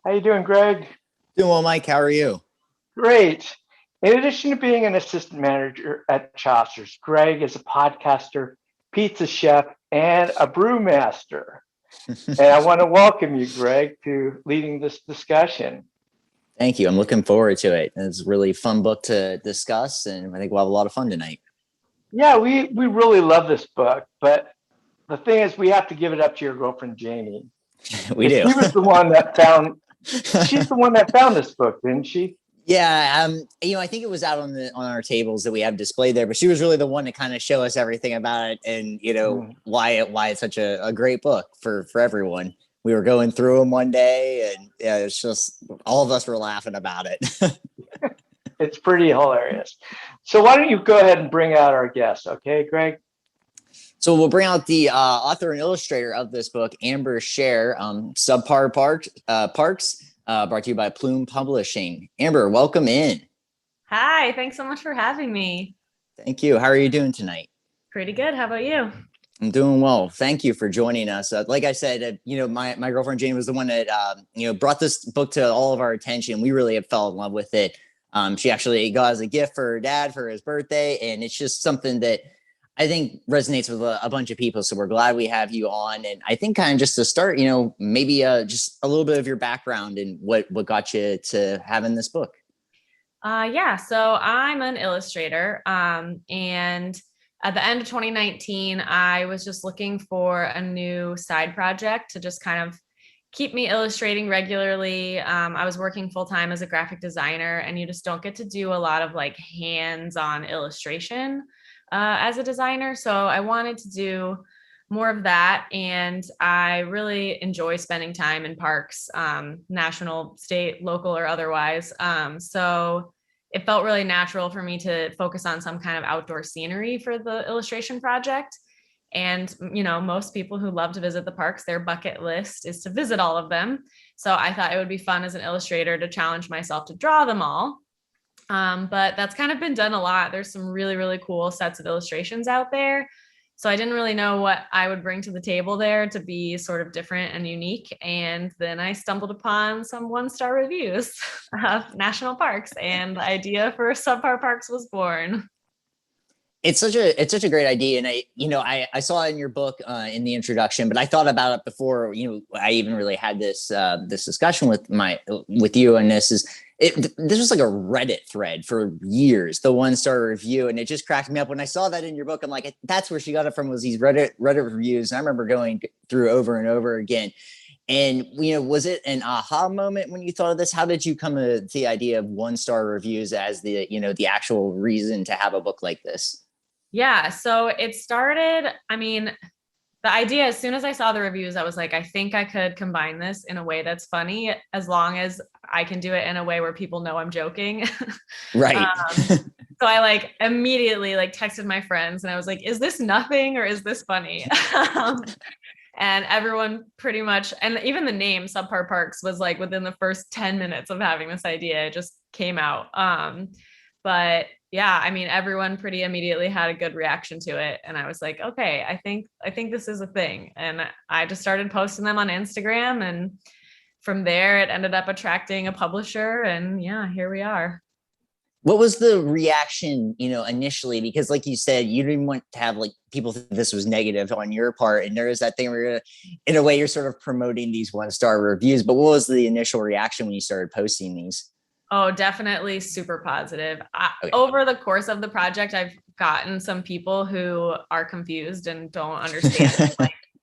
How you doing, Greg? Doing well, Mike. How are you? Great. In addition to being an assistant manager at Chaucer's, Greg is a podcaster, pizza chef, and a brewmaster. And I want to welcome you, Greg, to leading this discussion. Thank you. I'm looking forward to it. It's a really fun book to discuss, and I think we'll have a lot of fun tonight. Yeah, we really love this book, but the thing is, we have to give it up to your girlfriend Jamie We because do. she was the one that found. She's the one that found this book, didn't she? Yeah, I think it was out on our tables that we have displayed there, but she was really the one to kind of show us everything about it, and why it's such a great book for everyone. We were going through them one day, and yeah, it's just all of us were laughing about it. It's pretty hilarious. So why don't you go ahead and bring out our guest, okay, Greg? So we'll bring out the author and illustrator of this book, Amber Scher, SUBPAR Parks, brought to you by Plume Publishing. Amber, welcome in. Hi, thanks so much for having me. Thank you. How are you doing tonight? Pretty good. How about you? I'm doing well. Thank you for joining us. Like I said, my girlfriend Jane was the one that brought this book to all of our attention. We really have fell in love with it. She actually got as a gift for her dad for his birthday, and it's just something that I think resonates with a bunch of people. So we're glad we have you on. And I think kind of just to start, maybe just a little bit of your background and what got you to having this book. Yeah, so I'm an illustrator. And at the end of 2019, I was just looking for a new side project to just kind of keep me illustrating regularly. I was working full time as a graphic designer, and you just don't get to do a lot of like hands-on illustration as a designer. So I wanted to do more of that. And I really enjoy spending time in parks, national, state, local, or otherwise. So it felt really natural for me to focus on some kind of outdoor scenery for the illustration project. And, most people who love to visit the parks, their bucket list is to visit all of them. So I thought it would be fun as an illustrator to challenge myself to draw them all. But that's kind of been done a lot. There's some really, really cool sets of illustrations out there. So I didn't really know what I would bring to the table there to be sort of different and unique. And then I stumbled upon some one-star reviews of national parks, and the idea for SUBPAR Parks was born. It's such a great idea, and I saw it in your book in the introduction, but I thought about it before I even really had this discussion with you. And this was like a Reddit thread for years, the one-star review, and it just cracked me up when I saw that in your book. I'm like, that's where she got it from, was these Reddit reviews. And I remember going through over and over again. And was it an aha moment when you thought of this? How did you come to the idea of one-star reviews as the actual reason to have a book like this? Yeah, so it started, the idea, as soon as I saw the reviews, I was like, I think I could combine this in a way that's funny, as long as I can do it in a way where people know I'm joking. Right. So I immediately texted my friends, and I was like, is this nothing or is this funny? And everyone pretty much, and even the name SUBPAR Parks was within the first 10 minutes of having this idea, it just came out. But yeah, everyone pretty immediately had a good reaction to it. And I was like, okay, I think this is a thing. And I just started posting them on Instagram. And from there, it ended up attracting a publisher. And yeah, here we are. What was the reaction, initially? Because like you said, you didn't want to have people think this was negative on your part. And there is that thing where in a way you're sort of promoting these one-star reviews. But what was the initial reaction when you started posting these? Oh, definitely super positive. Okay. Over the course of the project, I've gotten some people who are confused and don't understand.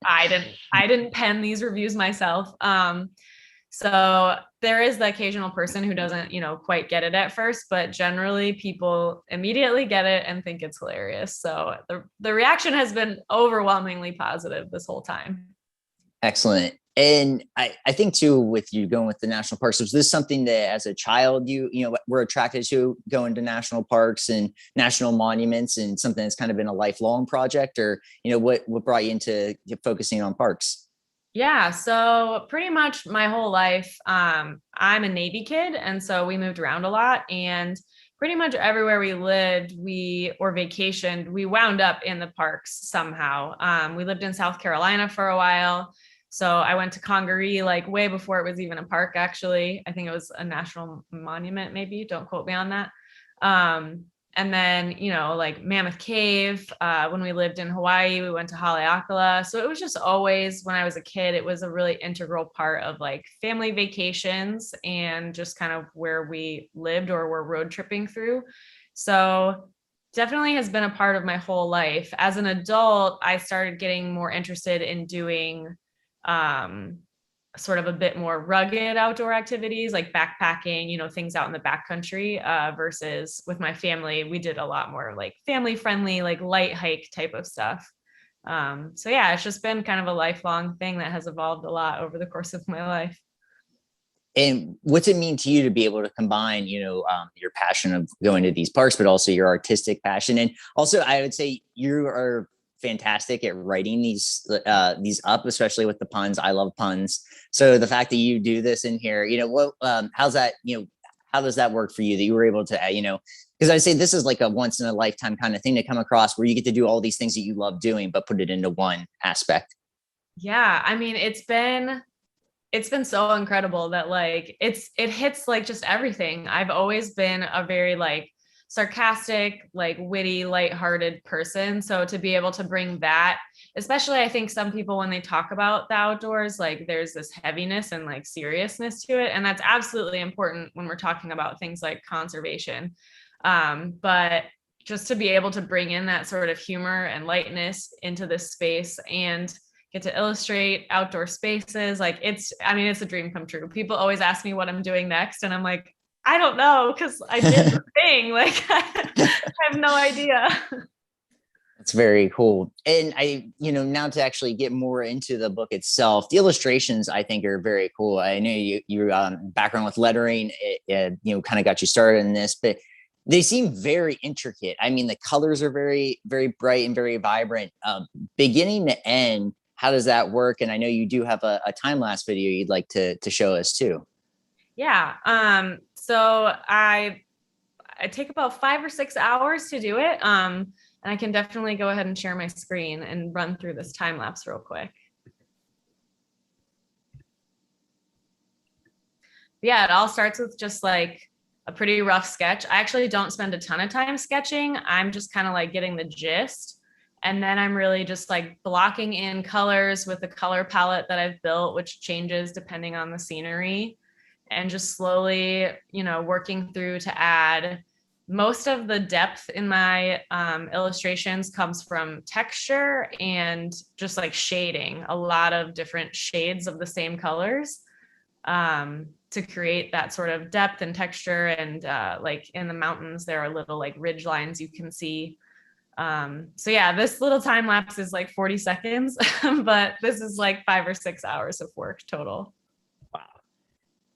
I didn't pen these reviews myself. So there is the occasional person who doesn't, quite get it at first, but generally people immediately get it and think it's hilarious. So the reaction has been overwhelmingly positive this whole time. Excellent. And I think too, with you going with the national parks, was this something that as a child you were attracted to, going to national parks and national monuments, and something that's kind of been a lifelong project? Or what brought you into focusing on parks? Yeah, so pretty much my whole life, I'm a Navy kid, and so we moved around a lot, and pretty much everywhere we lived, or vacationed, we wound up in the parks somehow. We lived in South Carolina for a while. So I went to Congaree like way before it was even a park, actually. I think it was a national monument, maybe. Don't quote me on that. And then, like Mammoth Cave, when we lived in Hawaii, we went to Haleakala. So it was just always, when I was a kid, it was a really integral part of like family vacations and just kind of where we lived or were road tripping through. So definitely has been a part of my whole life. As an adult, I started getting more interested in doing sort of a bit more rugged outdoor activities like backpacking, things out in the backcountry, versus with my family, we did a lot more like family friendly, like light hike type of stuff. So yeah, it's just been kind of a lifelong thing that has evolved a lot over the course of my life. And what's it mean to you to be able to combine, your passion of going to these parks, but also your artistic passion? And also, I would say you are fantastic at writing these up, especially with the puns. I love puns. So the fact that you do this in here, how's that, how does that work for you that you were able to, because I say this is like a once in a lifetime kind of thing to come across where you get to do all these things that you love doing, but put it into one aspect. Yeah. I mean, it's been so incredible that like it hits like just everything. I've always been a very like sarcastic, like witty, lighthearted person. So to be able to bring that, especially I think some people when they talk about the outdoors, like there's this heaviness and like seriousness to it. And that's absolutely important when we're talking about things like conservation. But just to be able to bring in that sort of humor and lightness into this space and get to illustrate outdoor spaces. Like it's a dream come true. People always ask me what I'm doing next. And I'm like, I don't know, because I did the thing. Like I have no idea. That's very cool. And now to actually get more into the book itself, the illustrations I think are very cool. I know your background with lettering, kind of got you started in this, but they seem very intricate. I mean, the colors are very, very bright and very vibrant, beginning to end. How does that work? And I know you do have a time lapse video you'd like to show us too. Yeah. So I take about 5 or 6 hours to do it. And I can definitely go ahead and share my screen and run through this time lapse real quick. Yeah, it all starts with just like a pretty rough sketch. I actually don't spend a ton of time sketching. I'm just kind of like getting the gist. And then I'm really just like blocking in colors with the color palette that I've built, which changes depending on the scenery, and just slowly, working through to add. Most of the depth in my illustrations comes from texture and just like shading, a lot of different shades of the same colors, to create that sort of depth and texture. And like in the mountains, there are little like ridge lines you can see. So yeah, this little time lapse is like 40 seconds, but this is like 5 or 6 hours of work total. Wow.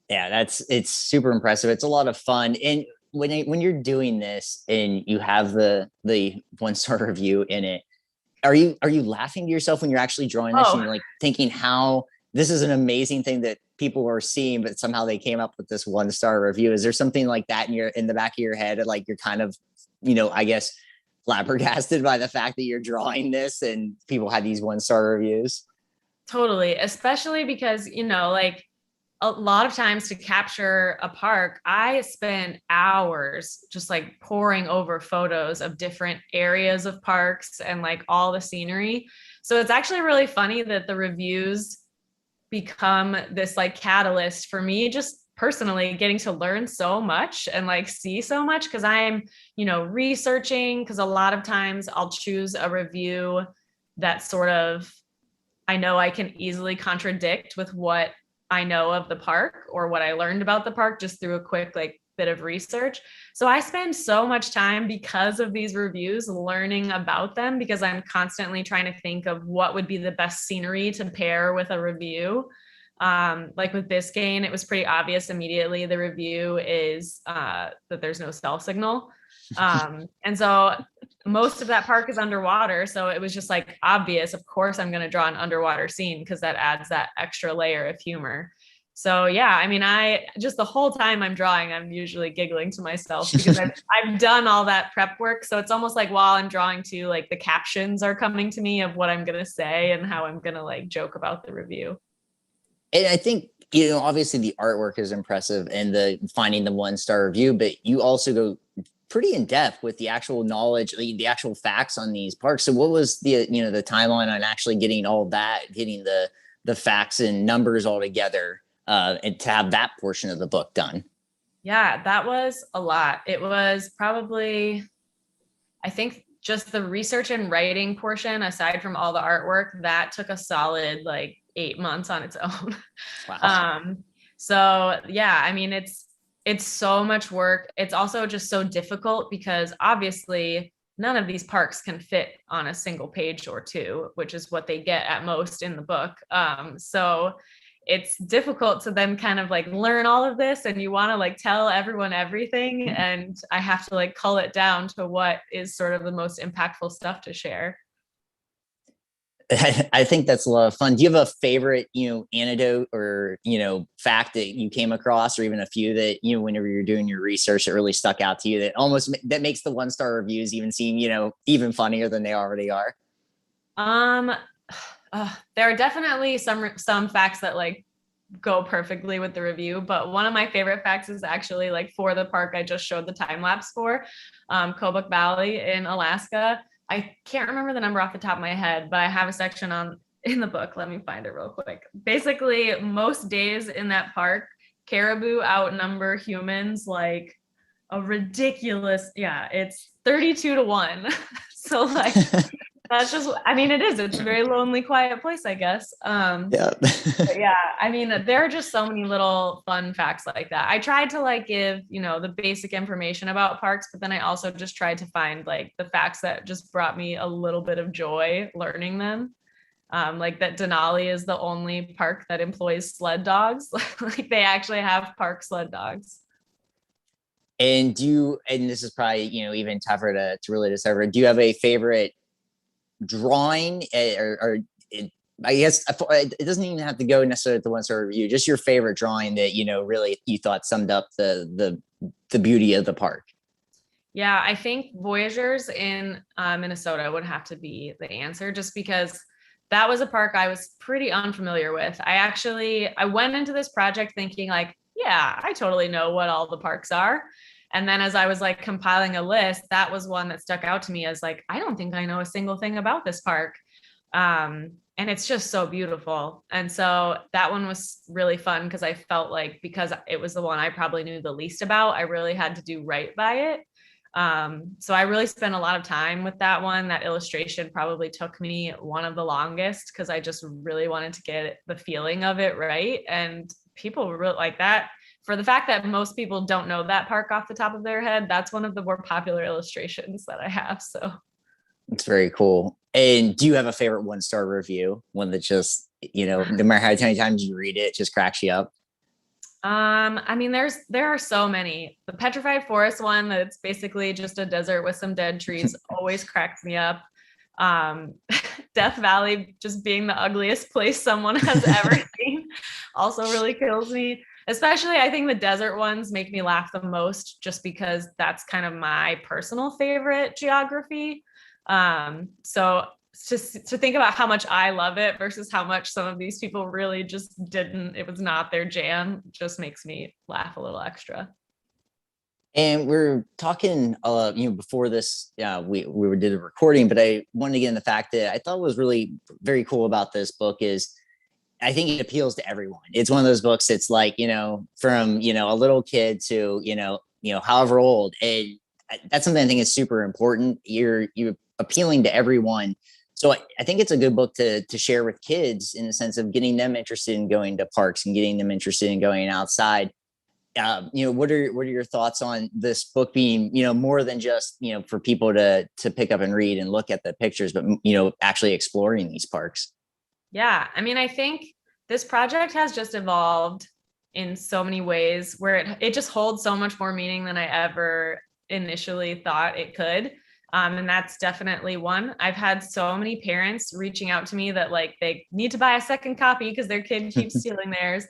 Yeah, it's super impressive. It's a lot of fun. And when you're doing this and you have the 1-star review in it, are you laughing to yourself when you're actually drawing this and you're like thinking how this is an amazing thing that people are seeing, but somehow they came up with this 1-star review? Is there something like that in the back of your head, like you're kind of, I guess, flabbergasted by the fact that you're drawing this and people had these 1-star reviews? Totally, especially because like a lot of times to capture a park, I spent hours just like poring over photos of different areas of parks and like all the scenery. So it's actually really funny that the reviews become this like catalyst for me just personally getting to learn so much and like see so much, because I'm researching, because a lot of times I'll choose a review that sort of I know I can easily contradict with what I know of the park or what I learned about the park just through a quick like bit of research. So I spend so much time because of these reviews learning about them, because I'm constantly trying to think of what would be the best scenery to pair with a review. Like with Biscayne, it was pretty obvious immediately. The review is that there's no cell signal. And so most of that park is underwater. So it was just like obvious, of course, I'm going to draw an underwater scene because that adds that extra layer of humor. So yeah, I mean, I just the whole time I'm drawing, I'm usually giggling to myself because I've done all that prep work. So it's almost like while I'm drawing too, like the captions are coming to me of what I'm gonna say and how I'm gonna like joke about the review. And I think, obviously the artwork is impressive and the finding the 1-star review, but you also go pretty in depth with the actual knowledge, the actual facts on these parks. So what was the timeline on actually getting all that, getting the facts and numbers all together, and to have that portion of the book done? Yeah, that was a lot. It was probably, I think just the research and writing portion, aside from all the artwork, that took a solid like 8 months on its own. Wow. So yeah, I mean, it's so much work. It's also just so difficult because obviously none of these parks can fit on a single page or two, which is what they get at most in the book. So it's difficult to then kind of like learn all of this and you want to like tell everyone everything. And I have to like cull it down to what is sort of the most impactful stuff to share. I think that's a lot of fun. Do you have a favorite, anecdote or, fact that you came across, or even a few that, whenever you're doing your research, that really stuck out to you that makes the 1-star reviews even seem, even funnier than they already are? Um, there are definitely some facts that like go perfectly with the review, but one of my favorite facts is actually like for the park I just showed the time lapse for, Kobuk Valley in Alaska. I can't remember the number off the top of my head, but I have a section on in the book. Let me find it real quick. Basically, most days in that park, caribou outnumber humans like a ridiculous, yeah, it's 32-1. So like that's just, I mean, it's a very lonely, quiet place, I guess. Yeah. But yeah, I mean, there are just so many little fun facts like that. I tried to like give, the basic information about parks, but then I also just tried to find like the facts that just brought me a little bit of joy learning them. Like that Denali is the only park that employs sled dogs. Like they actually have park sled dogs. And this is probably, even tougher to really decipher. Do you have a favorite drawing, or I guess it doesn't even have to go necessarily at the 1-star review, just your favorite drawing that, really you thought summed up the beauty of the park? Yeah, I think Voyagers in Minnesota would have to be the answer, just because that was a park I was pretty unfamiliar with. I went into this project thinking like, yeah, I totally know what all the parks are. And then as I was like compiling a list, that was one that stuck out to me as like, I don't think I know a single thing about this park. And it's just so beautiful. And so that one was really fun because I felt like because it was the one I probably knew the least about, I really had to do right by it. So I really spent a lot of time with that one. That illustration probably took me one of the longest because I just really wanted to get the feeling of it right. And people really like that. For the fact that most people don't know that park off the top of their head, that's one of the more popular illustrations that I have. So It's very cool. And do you have a favorite 1-star review? One that just, no matter how many times you read it, it just cracks you up? I mean, there are so many. The Petrified Forest one, that's basically just a desert with some dead trees, always cracks me up. Um, Death Valley just being the ugliest place someone has ever seen also really kills me. Especially, I think the desert ones make me laugh the most just because that's kind of my personal favorite geography. So just to think about how much I love it versus how much some of these people really just didn't, it was not their jam, just makes me laugh a little extra. And we're talking, before this, we did a recording, but I wanted to get in the fact that I thought was really very cool about this book is I think it appeals to everyone. It's one of those books. It's like, from, a little kid to, however old. And that's something I think is super important. You're appealing to everyone. So I think it's a good book to share with kids in the sense of getting them interested in going to parks and getting them interested in going outside. What are your thoughts on this book being, more than just, for people to pick up and read and look at the pictures, but, actually exploring these parks? Yeah, I mean, I think this project has just evolved in so many ways where it just holds so much more meaning than I ever initially thought it could. And that's definitely one. I've had so many parents reaching out to me that like they need to buy a second copy because their kid keeps stealing theirs.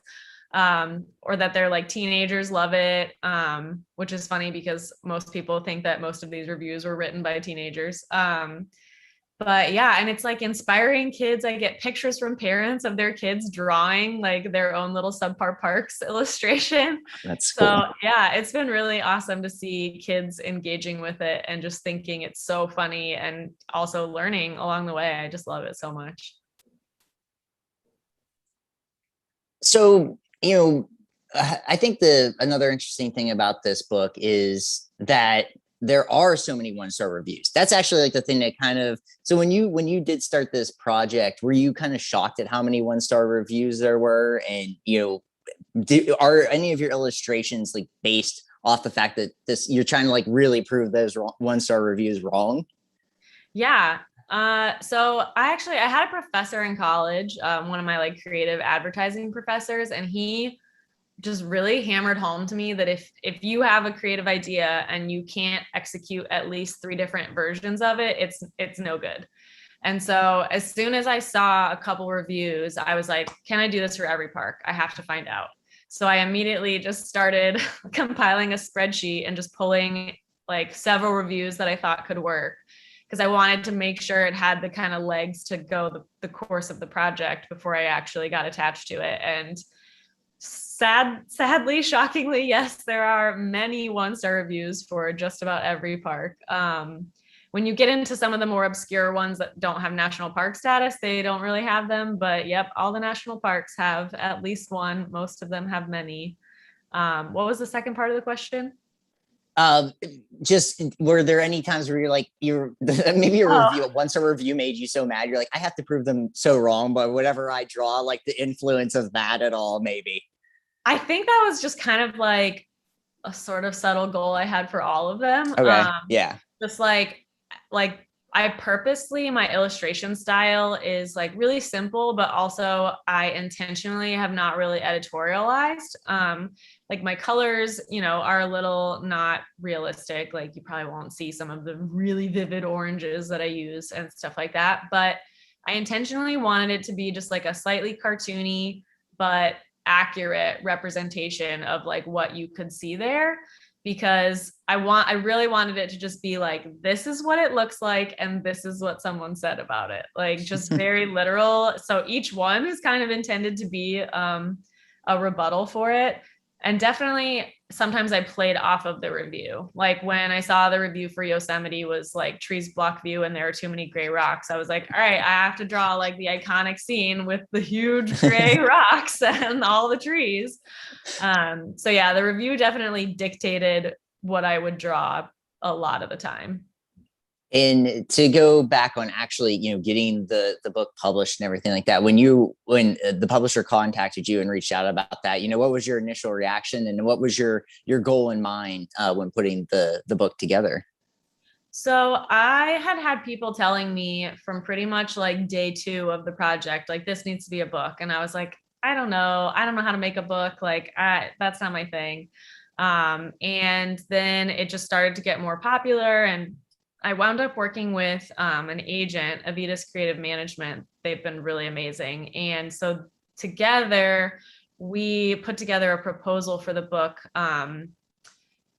or that they're like teenagers love it, which is funny because most people think that most of these reviews were written by teenagers. But yeah, and it's like inspiring kids. I get pictures from parents of their kids drawing like their own little subpar parks illustration. That's So cool. yeah, it's been really awesome to see kids engaging with it and just thinking it's so funny and also learning along the way. I just love it so much. So, I think another interesting thing about this book is that there are so many one-star reviews. That's actually like the thing that kind of, so when you did start this project, were you kind of shocked at how many one-star reviews there were? And, are any of your illustrations like based off the fact that you're trying to like really prove those one-star reviews wrong? Yeah. So I had a professor in college, one of my like creative advertising professors, and he just really hammered home to me that if you have a creative idea and you can't execute at least 3 different versions of it, it's no good. And so as soon as I saw a couple reviews, I was like, can I do this for every park? I have to find out. So I immediately just started compiling a spreadsheet and just pulling like several reviews that I thought could work, because I wanted to make sure it had the kind of legs to go the course of the project before I actually got attached to it. And sadly, shockingly, yes, there are many 1-star reviews for just about every park. When you get into some of the more obscure ones that don't have national park status, they don't really have them. But yep, all the national parks have at least one. Most of them have many. What was the second part of the question? Just were there any times where you're like maybe a one-star review made you so mad you're like, I have to prove them so wrong, but whatever I draw, like the influence of that at all? Maybe I think that was just kind of like a sort of subtle goal I had for all of them. okay. Yeah. Just like I purposely, my illustration style is like really simple, but also I intentionally have not really editorialized. Like my colors, are a little not realistic. Like you probably won't see some of the really vivid oranges that I use and stuff like that. But I intentionally wanted it to be just like a slightly cartoony, but accurate representation of like what you could see there, because I really wanted it to just be like, this is what it looks like and this is what someone said about it, like just very literal. So each one is kind of intended to be a rebuttal for it. And definitely sometimes I played off of the review. Like when I saw the review for Yosemite was like trees block view and there are too many gray rocks, I was like, all right, I have to draw like the iconic scene with the huge gray rocks and all the trees. So yeah, the review definitely dictated what I would draw a lot of the time. And to go back on actually, getting the book published and everything like that, when the publisher contacted you and reached out about that, what was your initial reaction and what was your goal in mind when putting the book together? So I had people telling me from pretty much like day 2 of the project, like this needs to be a book. And I was like, I don't know how to make a book. Like that's not my thing. And then it just started to get more popular, and I wound up working with an agent, Avitas Creative Management. They've been really amazing. And so together, we put together a proposal for the book. And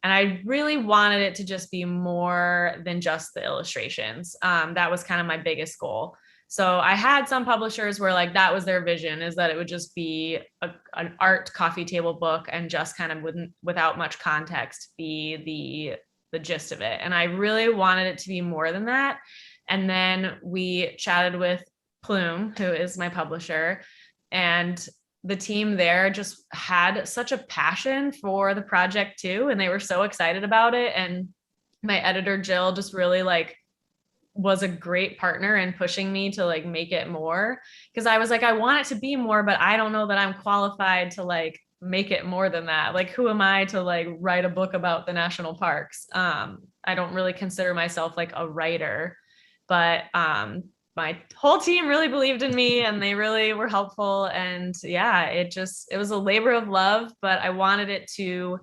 I really wanted it to just be more than just the illustrations. That was kind of my biggest goal. So I had some publishers where like that was their vision, is that it would just be an art coffee table book and just kind of without much context be the gist of it. And I really wanted it to be more than that. And then we chatted with Plume, who is my publisher, and the team there just had such a passion for the project too. And they were so excited about it. And my editor, Jill, just really like was a great partner in pushing me to like make it more. Cause I was like, I want it to be more, but I don't know that I'm qualified to like make it more than that. Like, who am I to like write a book about the national parks? I don't really consider myself like a writer, but my whole team really believed in me and they really were helpful. And yeah, it was a labor of love, but I wanted it to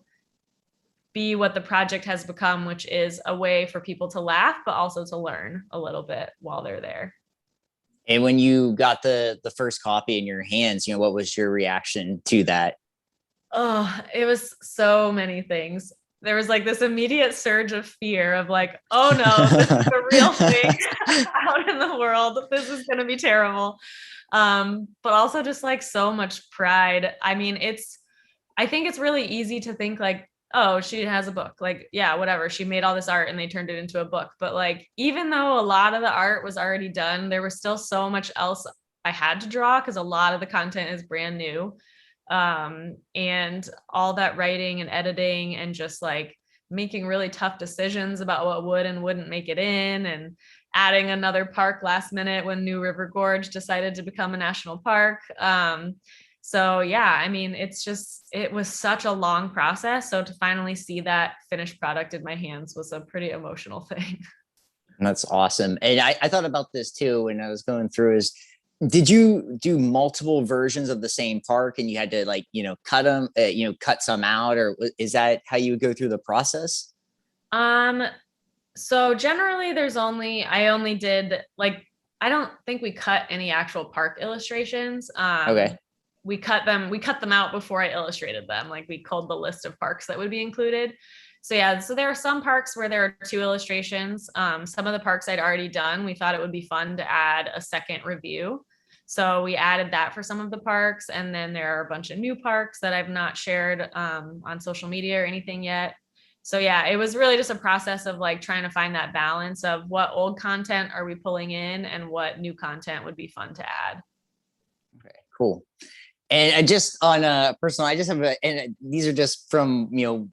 be what the project has become, which is a way for people to laugh, but also to learn a little bit while they're there. And when you got the first copy in your hands, what was your reaction to that? Oh, it was so many things. There was like this immediate surge of fear of like, oh no, this is a real thing out in the world. This is going to be terrible. But also just like so much pride. I mean, I think it's really easy to think like, oh, she has a book. Like, yeah, whatever. She made all this art and they turned it into a book. But like, even though a lot of the art was already done, there was still so much else I had to draw because a lot of the content is brand new. And all that writing and editing and just like making really tough decisions about what would and wouldn't make it in, and adding another park last minute when New River Gorge decided to become a national park. So yeah, I mean, it was such a long process. So to finally see that finished product in my hands was a pretty emotional thing. That's awesome. And I thought about this too when I was going through is, did you do multiple versions of the same park and you had to like, cut them, cut some out, or is that how you would go through the process? So generally I only did like, I don't think we cut any actual park illustrations. Okay. We cut them out before I illustrated them. Like we culled the list of parks that would be included. So yeah, so there are some parks where there are 2 illustrations. Some of the parks I'd already done, we thought it would be fun to add a second review. So we added that for some of the parks. And then there are a bunch of new parks that I've not shared on social media or anything yet. So yeah, it was really just a process of like trying to find that balance of what old content are we pulling in and what new content would be fun to add. Okay, cool. And I just on a personal, I just have and these are just from,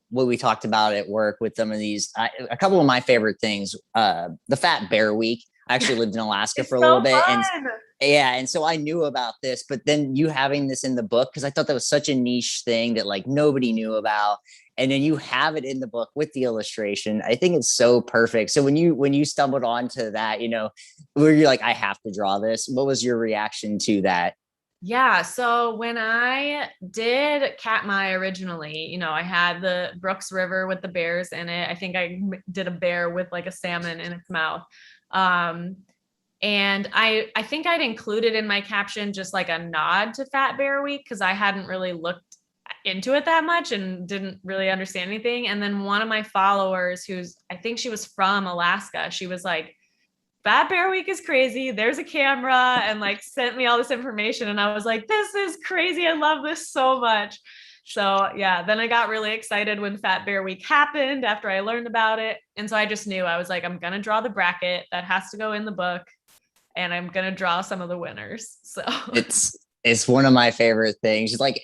what we talked about at work with some of these, a couple of my favorite things, the Fat Bear Week. I actually lived in Alaska for a little bit. Fun. And yeah, and so I knew about this, but then you having this in the book, because I thought that was such a niche thing that like nobody knew about. And then you have it in the book with the illustration. I think it's so perfect. So when you stumbled onto that, where you're like, I have to draw this, what was your reaction to that? Yeah. So when I did Katmai originally, I had the Brooks River with the bears in it. I think I did a bear with like a salmon in its mouth. And I think I'd included in my caption just like a nod to Fat Bear Week because I hadn't really looked into it that much and didn't really understand anything. And then one of my followers, I think she was from Alaska, she was like, Fat Bear Week is crazy. There's a camera, and like sent me all this information. And I was like, this is crazy. I love this so much. So yeah, then I got really excited when Fat Bear Week happened after I learned about it. And so I just knew, I was like, I'm going to draw the bracket that has to go in the book, and I'm going to draw some of the winners. So it's one of my favorite things. Just like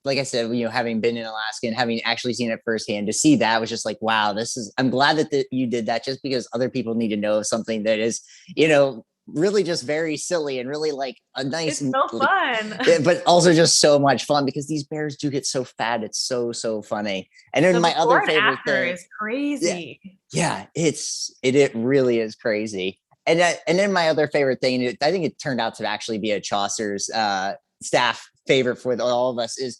like I said, having been in Alaska and having actually seen it firsthand, to see that was just like, wow, I'm glad that you did that, just because other people need to know something that is, really just very silly and really like a nice, it's so fun, but also just so much fun because these bears do get so fat. It's so funny. And then my other favorite thing is crazy. Yeah, it really is crazy. And then my other favorite thing, I think it turned out to actually be a Chaucer's staff favorite for all of us, is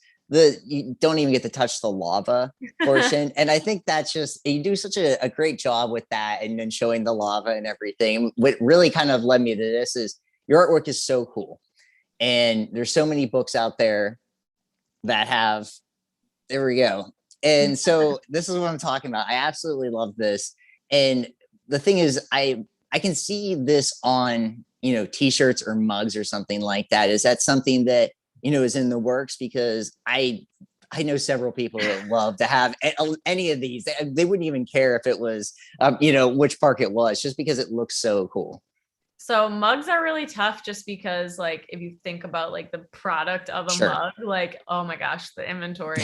you don't even get to touch the lava portion. And I think that's just, you do such a great job with that, and then showing the lava and everything. What really kind of led me to this is your artwork is so cool. And there's so many books out there that have, there we go. And so this is what I'm talking about. I absolutely love this. And the thing is, I can see this on, t-shirts or mugs or something like that. Is that something that, is in the works? Because I know several people that love to have any of these. They wouldn't even care if it was, which park it was, just because it looks so cool. So mugs are really tough, just because like, if you think about like the product of a mug, like, oh my gosh, the inventory.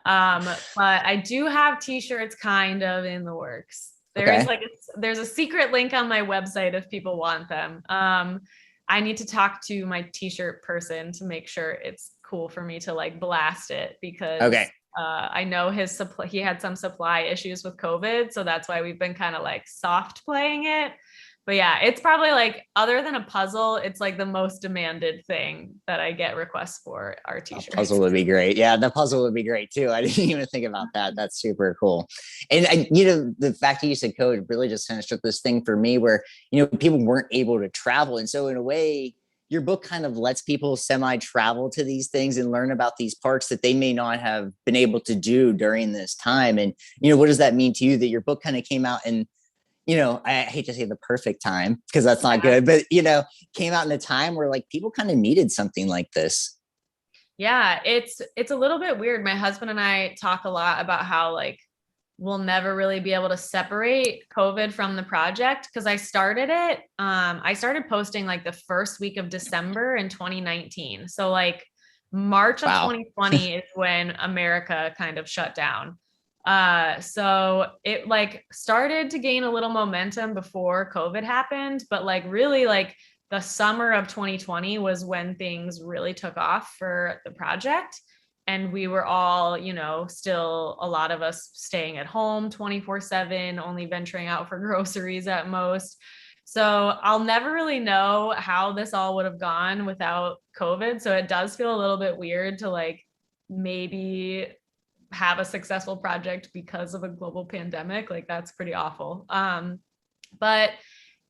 But I do have t-shirts kind of in the works. There's a secret link on my website if people want them. I need to talk to my t-shirt person to make sure it's cool for me to like blast it, because I know he had some supply issues with COVID. So that's why we've been kind of like soft playing it. But yeah, it's probably like, other than a puzzle, it's like the most demanded thing that I get requests for are t-shirts. Puzzle would be great. Yeah, the puzzle would be great too. I didn't even think about that. That's super cool. And the fact that you said COVID really just kind of struck this thing for me where, people weren't able to travel. And so in a way, your book kind of lets people semi-travel to these things and learn about these parks that they may not have been able to do during this time. And, what does that mean to you that your book kind of came out in, I hate to say the perfect time because that's not good, but, came out in a time where like people kind of needed something like this? Yeah, it's a little bit weird. My husband and I talk a lot about how like we'll never really be able to separate COVID from the project because I started it. I started posting like the first week of December in 2019. So like March of 2020 is when America kind of shut down. So it like started to gain a little momentum before COVID happened, but like really like the summer of 2020 was when things really took off for the project. And we were all, still a lot of us staying at home 24/7, only venturing out for groceries at most. So I'll never really know how this all would have gone without COVID. So it does feel a little bit weird to like maybe have a successful project because of a global pandemic. Like that's pretty awful. But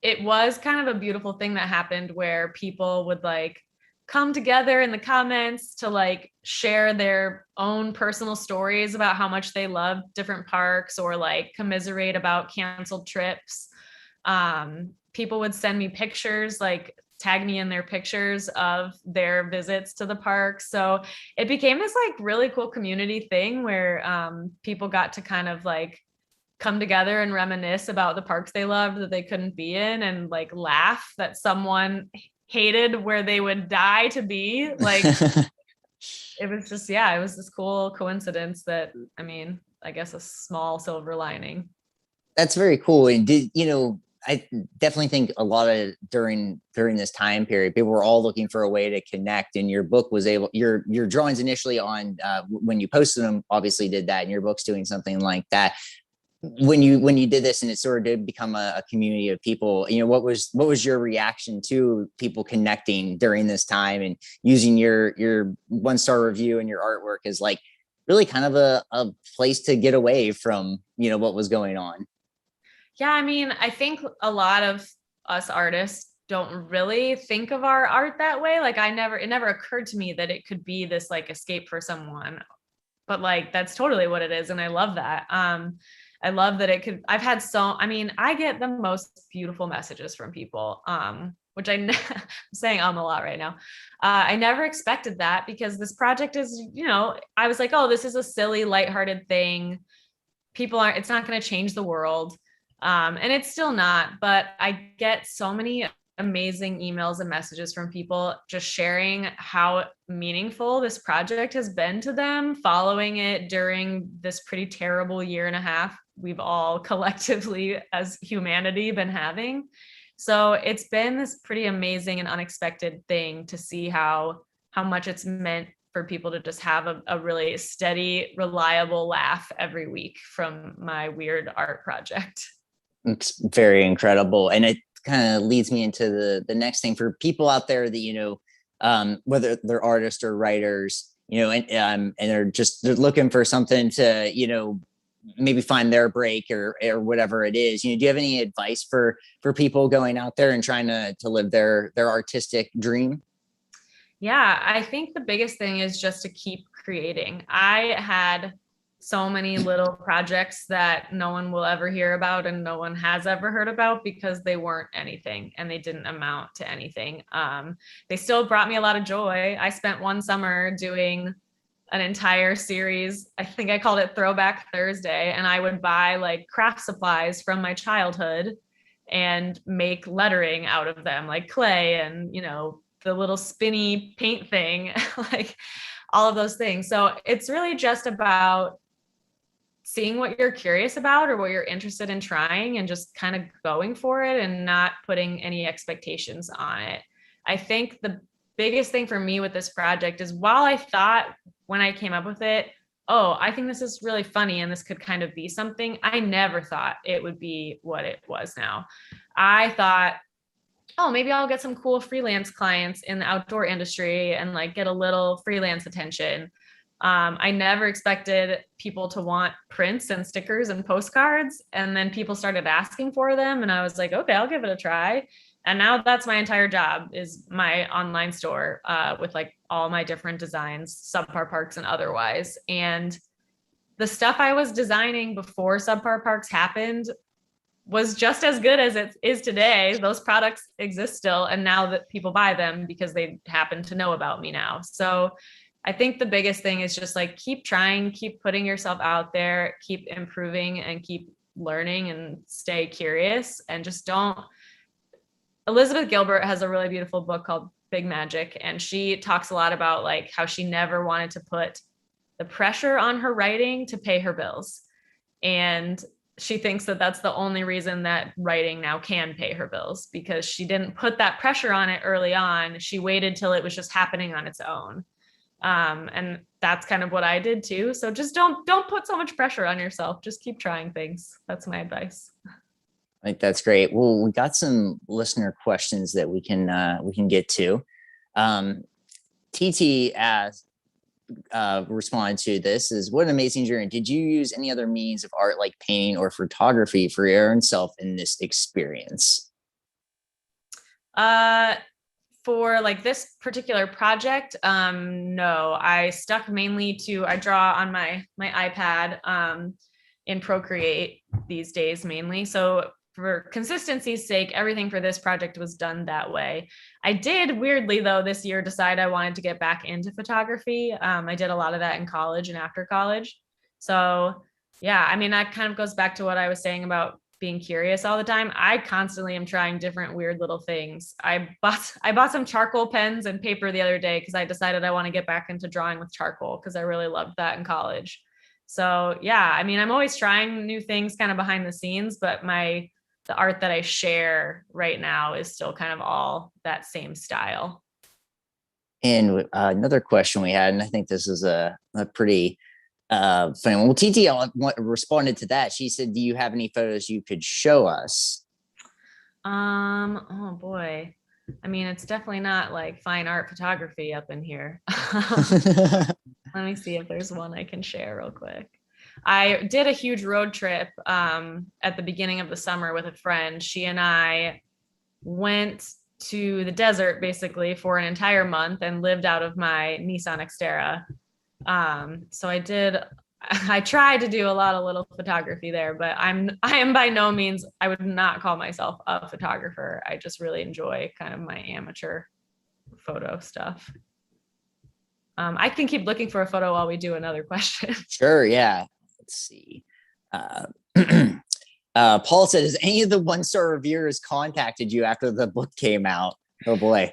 it was kind of a beautiful thing that happened where people would like come together in the comments to like share their own personal stories about how much they love different parks or like commiserate about canceled trips. People would send me pictures, like tag me in their pictures of their visits to the park. So it became this like really cool community thing where people got to kind of like come together and reminisce about the parks they loved that they couldn't be in and like laugh that someone hated where they would die to be. Like it was just, it was this cool coincidence that, I guess a small silver lining. That's very cool. And I definitely think a lot of during this time period, people were all looking for a way to connect, and your book was able. Your drawings initially on when you posted them obviously did that, and your book's doing something like that. When you did this and it sort of did become a community of people, what was your reaction to people connecting during this time and using your 1-star review and your artwork as like really kind of a place to get away from what was going on? Yeah, I think a lot of us artists don't really think of our art that way. Like it never occurred to me that it could be this like escape for someone, but like that's totally what it is, and I love that. I love that I've had I get the most beautiful messages from people, which I'm saying a lot right now. I never expected that because this project is, I was like, oh, this is a silly, lighthearted thing. It's not going to change the world. And it's still not, but I get so many amazing emails and messages from people just sharing how meaningful this project has been to them, following it during this pretty terrible year and a half we've all collectively as humanity been having. So it's been this pretty amazing and unexpected thing to see how much it's meant for people to just have a really steady, reliable laugh every week from my weird art project. It's very incredible. And it kind of leads me into the next thing for people out there that, whether they're artists or writers, and they're looking for something to, maybe find their break or whatever it is. Do you have any advice for people going out there and trying to live their artistic dream? Yeah, I think the biggest thing is just to keep creating. I had so many little projects that no one will ever hear about and no one has ever heard about because they weren't anything and they didn't amount to anything. They still brought me a lot of joy. I spent one summer doing an entire series. I think I called it Throwback Thursday, and I would buy like craft supplies from my childhood and make lettering out of them, like clay and, the little spinny paint thing, like all of those things. So it's really just about seeing what you're curious about or what you're interested in trying and just kind of going for it and not putting any expectations on it. I think the biggest thing for me with this project is while I thought when I came up with it, oh, I think this is really funny and this could kind of be something, I never thought it would be what it was now. I thought, oh, maybe I'll get some cool freelance clients in the outdoor industry and like get a little freelance attention. I never expected people to want prints and stickers and postcards. And then people started asking for them. And I was like, okay, I'll give it a try. and now that's my entire job, is my online store with like all my different designs, subpar parks and otherwise. And the stuff I was designing before subpar parks happened was just as good as it is today. Those products exist still, and now that people buy them because they happen to know about me now. So I think the biggest thing is just like keep trying, keep putting yourself out there, keep improving and keep learning and stay curious, and just don't. Elizabeth Gilbert has a really beautiful book called Big Magic, and she talks a lot about like how she never wanted to put the pressure on her writing to pay her bills. And she thinks that that's the only reason that writing now can pay her bills, because she didn't put that pressure on it early on. She waited till it was just happening on its own. And that's kind of what I did too. So just don't put so much pressure on yourself. Just keep trying things. That's my advice. I think that's great. Well, we got some listener questions that we can get to. TT asked, responded to this is, what an amazing journey. Did you use any other means of art like painting or photography for your own self in this experience? For like this particular project, no, I stuck mainly to, I draw on my iPad in Procreate these days mainly. So for consistency's sake, everything for this project was done that way. I did weirdly though this year decide I wanted to get back into photography. I did a lot of that in college and after college. So yeah, I mean, that kind of goes back to what I was saying about being curious all the time. I constantly am trying different weird little things. I bought some charcoal pens and paper the other day because I decided I want to get back into drawing with charcoal because I really loved that in college. So yeah, I mean, I'm always trying new things kind of behind the scenes, but the art that I share right now is still kind of all that same style. And another question we had, and I think this is a pretty funny one. Well, TT responded to that. She said, do you have any photos you could show us? Oh boy. I mean, it's definitely not like fine art photography up in here. Let me see if there's one I can share real quick. I did a huge road trip at the beginning of the summer with a friend. She and I went to the desert basically for an entire month and lived out of my Nissan Xterra. So I tried to do a lot of little photography there, but I am by no means, I would not call myself a photographer. I just really enjoy kind of my amateur photo stuff. I can keep looking for a photo while we do another question. Sure, yeah. Let's see. Paul said, has any of the one-star reviewers contacted you after the book came out? Oh boy.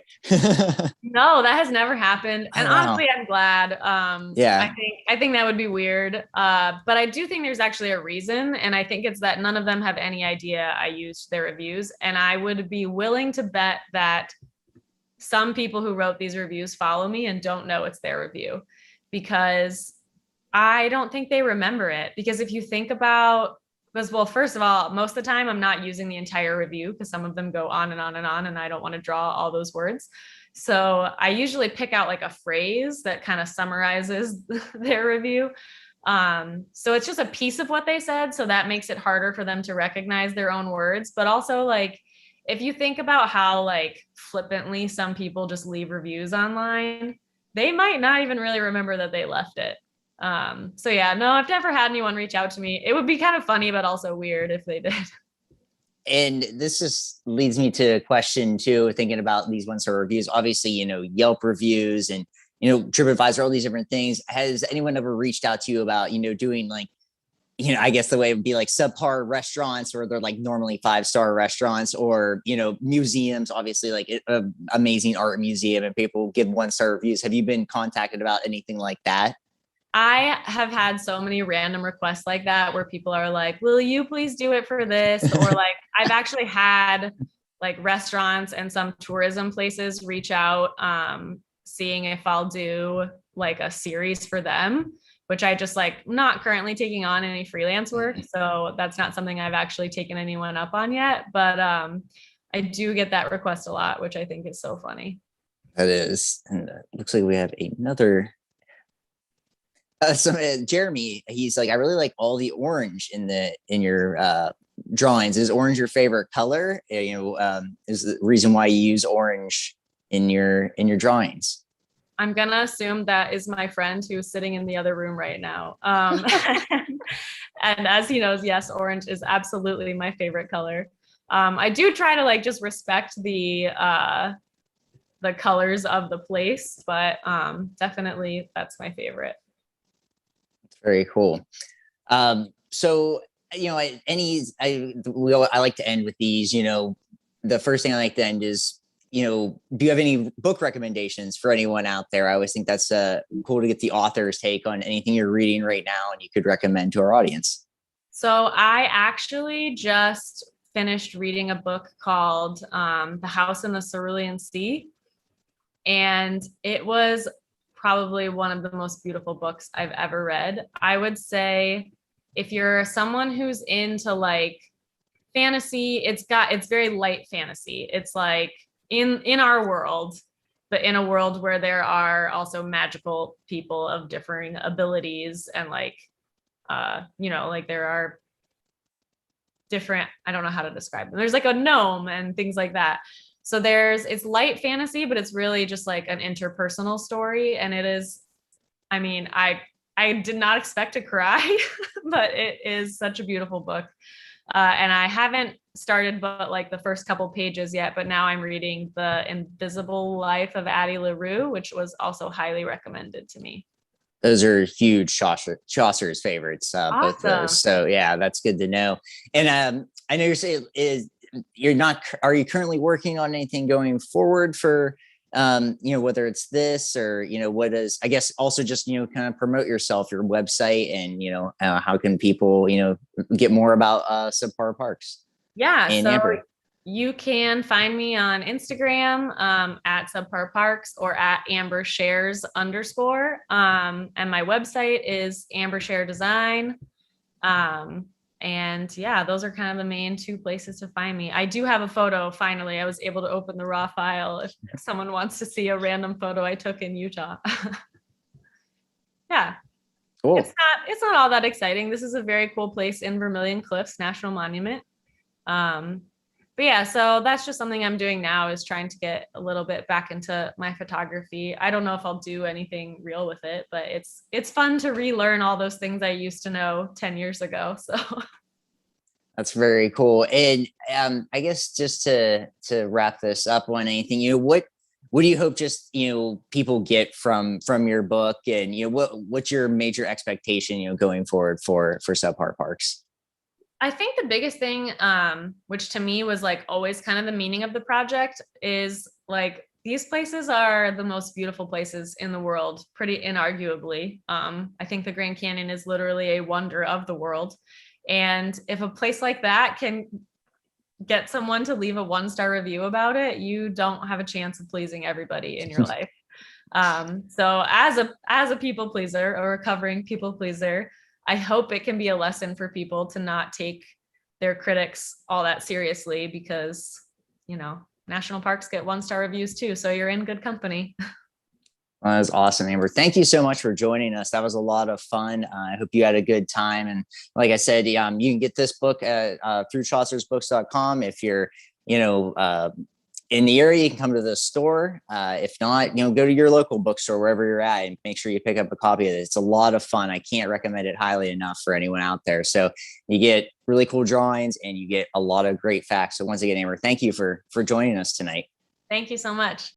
No, that has never happened. And wow. honestly, I'm glad. Yeah. I think that would be weird. But I do think there's actually a reason. And I think it's that none of them have any idea I used their reviews. And I would be willing to bet that some people who wrote these reviews follow me and don't know it's their review, because I don't think they remember it. Because if you think about, well, first of all, most of the time I'm not using the entire review because some of them go on and on and on, and I don't want to draw all those words. So I usually pick out like a phrase that kind of summarizes their review. So it's just a piece of what they said. So that makes it harder for them to recognize their own words. But also, like, if you think about how like flippantly some people just leave reviews online, they might not even really remember that they left it. So yeah, no, I've never had anyone reach out to me. It would be kind of funny, but also weird if they did. And this just leads me to a question too, thinking about these one-star reviews. Obviously, Yelp reviews and, TripAdvisor, all these different things. Has anyone ever reached out to you about, doing like, I guess the way it would be like subpar restaurants, or they're like normally 5-star restaurants, or, museums, obviously like an amazing art museum, and people give 1-star reviews. Have you been contacted about anything like that? I have had so many random requests like that where people are like, will you please do it for this? Or like, I've actually had like restaurants and some tourism places reach out, seeing if I'll do like a series for them, which I just like not currently taking on any freelance work. So that's not something I've actually taken anyone up on yet. But I do get that request a lot, which I think is so funny. That is. And looks like we have another. Jeremy, he's like, I really like all the orange in your drawings. Is orange your favorite color? Is the reason why you use orange in your drawings? I'm gonna assume that is my friend who's sitting in the other room right now. And as he knows, yes, orange is absolutely my favorite color. I do try to like just respect the colors of the place, but definitely that's my favorite. Very cool. So, I like to end with these, the first thing I like to end is, do you have any book recommendations for anyone out there? I always think that's cool to get the author's take on anything you're reading right now and you could recommend to our audience. So I actually just finished reading a book called The House in the Cerulean Sea. And it was probably one of the most beautiful books I've ever read. I would say if you're someone who's into like fantasy, it's very light fantasy. It's like in our world, but in a world where there are also magical people of differing abilities and like like there are different, I don't know how to describe them. There's like a gnome and things like that. So it's light fantasy, but it's really just like an interpersonal story. And it is, I mean, I did not expect to cry, but it is such a beautiful book. And I haven't started but like the first couple pages yet, but now I'm reading The Invisible Life of Addie LaRue, which was also highly recommended to me. Those are huge Chaucer's favorites, both of those. Awesome. So yeah, that's good to know. And I know you're saying are you currently working on anything going forward for, whether it's this or, what is, I guess also just, kind of promote yourself, your website and, how can people, get more about SUBPAR Parks? Yeah. And So Amber. you can find me on Instagram at SUBPAR Parks or at AmberShares_. And my website is AmberShare Design. And yeah, those are kind of the main two places to find me. I do have a photo. Finally, I was able to open the raw file if someone wants to see a random photo I took in Utah. Yeah. Cool. It's not all that exciting. This is a very cool place in Vermilion Cliffs National Monument. But yeah, so that's just something I'm doing now, is trying to get a little bit back into my photography. I don't know if I'll do anything real with it, but it's fun to relearn all those things I used to know 10 years ago. So that's very cool. And I guess just to wrap this up on anything, what do you hope just, people get from your book, and, what's your major expectation, going forward for SUBPAR Parks? I think the biggest thing, which to me was like always kind of the meaning of the project, is like these places are the most beautiful places in the world, pretty inarguably. I think the Grand Canyon is literally a wonder of the world. And if a place like that can get someone to leave a 1-star review about it, you don't have a chance of pleasing everybody in your life. So as a people pleaser, or a recovering people pleaser, I hope it can be a lesson for people to not take their critics all that seriously, because, national parks get 1-star reviews too. So you're in good company. That was awesome, Amber. Thank you so much for joining us. That was a lot of fun. I hope you had a good time. And like I said, you can get this book through chaucersbooks.com. If you're, in the area, you can come to the store. If not, go to your local bookstore, wherever you're at, and make sure you pick up a copy of it. It's a lot of fun. I can't recommend it highly enough for anyone out there. So you get really cool drawings and you get a lot of great facts. So once again, Amber, thank you for joining us tonight. Thank you so much.